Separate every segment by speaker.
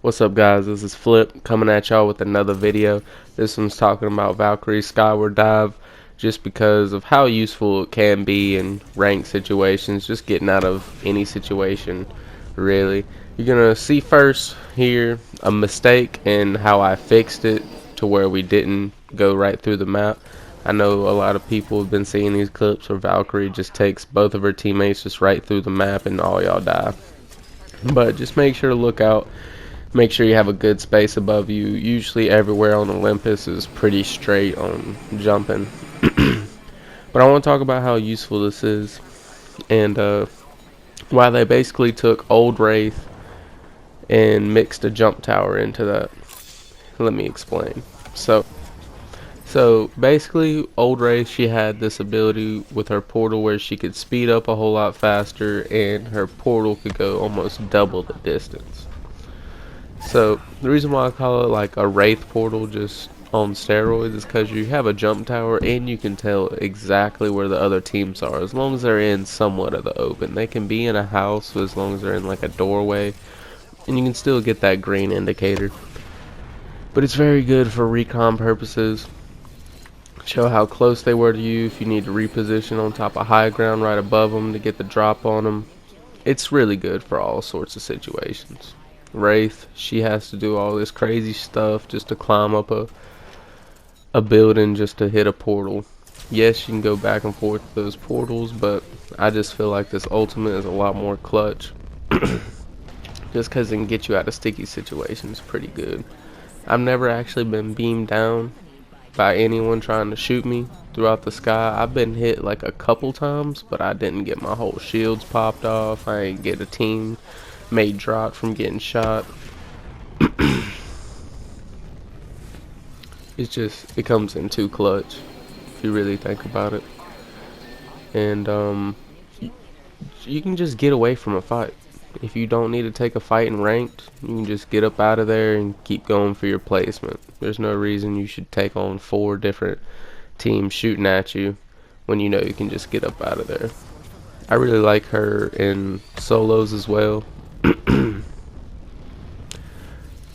Speaker 1: What's up, guys? This is Flip coming at y'all with another video. This one's talking about Valkyrie Skyward Dive, just because of how useful it can be in ranked situations, just getting out of any situation, really. You're gonna see first here a mistake and how I fixed it to where we didn't go right through the map. I know a lot of people have been seeing these clips where Valkyrie just takes both of her teammates just right through the map and all y'all die. But just make sure to look out. Make sure you have a good space above you. Usually everywhere on Olympus is pretty straight on jumping. But I want to talk about how useful this is and why they basically took old Wraith and mixed a jump tower into that. Let me explain. So basically old Wraith, she had this ability with her portal where she could speed up a whole lot faster and her portal could go almost double the distance. So the reason why I call it like a Wraith portal just on steroids is because you have a jump tower and you can tell exactly where the other teams are as long as they're in somewhat of the open. They can be in a house as long as they're in like a doorway, and you can still get that green indicator. But it's very good for recon purposes. Show how close they were to you if you need to reposition on top of high ground right above them to get the drop on them. It's really good for all sorts of situations. Wraith, she has to do all this crazy stuff just to climb up a building just to hit a portal. Yes, you can go back and forth with those portals, but I just feel like this ultimate is a lot more clutch. Just because it can get you out of sticky situations pretty good. I've never actually been beamed down by anyone trying to shoot me throughout the sky. I've been hit like a couple times, but I didn't get my whole shields popped off. I didn't get a team made drop from getting shot. It comes in too clutch if you really think about it. And you can just get away from a fight. If you don't need to take a fight in ranked, you can just get up out of there and keep going for your placement. There's no reason you should take on 4 different teams shooting at you when you know you can just get up out of there. I really like her in solos as well.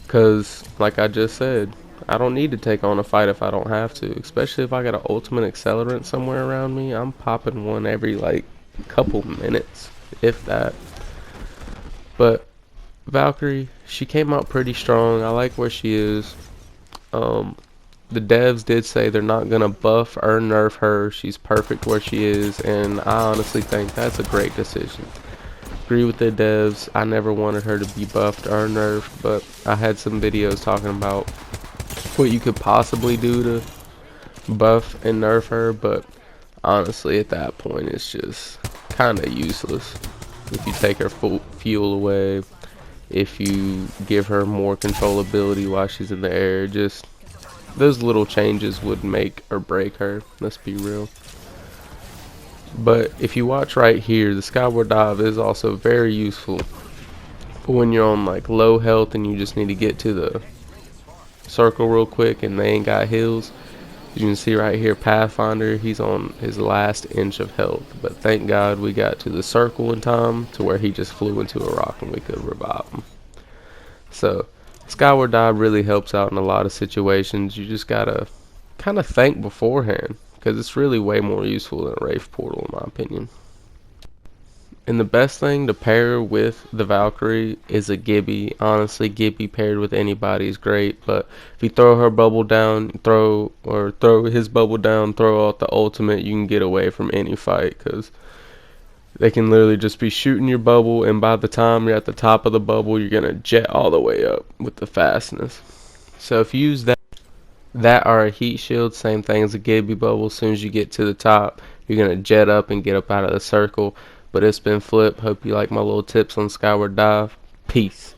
Speaker 1: Because, like I just said, I don't need to take on a fight if I don't have to. Especially if I got an ultimate accelerant somewhere around me. I'm popping one every, like, couple minutes, if that. But Valkyrie, she came out pretty strong. I like where she is. The devs did say they're not going to buff or nerf her. She's perfect where she is. And I honestly think that's a great decision. Agree with the devs. I never wanted her to be buffed or nerfed, but I had some videos talking about what you could possibly do to buff and nerf her, but honestly at that point it's just kind of useless. If you take her fuel away, if you give her more controllability while she's in the air, just those little changes would make or break her, let's be real. But if you watch right here, the Skyward Dive is also very useful for when you're on like low health and you just need to get to the circle real quick and they ain't got heals. You can see right here, Pathfinder, he's on his last inch of health, but thank God we got to the circle in time to where he just flew into a rock and we could revive him. So Skyward Dive really helps out in a lot of situations. You just gotta kind of think beforehand, because it's really way more useful than a Wraith portal in my opinion. And the best thing to pair with the Valkyrie is a Gibby. Honestly, Gibby paired with anybody is great, but if you throw her bubble down, throw his bubble down, throw out the ultimate, you can get away from any fight, because they can literally just be shooting your bubble, and by the time you're at the top of the bubble, you're going to jet all the way up with the fastness. So if you use that or a heat shield, same thing as a Gibby bubble, as soon as you get to the top, you're going to jet up and get up out of the circle. But it's been Flip. Hope you like my little tips on Skyward Dive. Peace.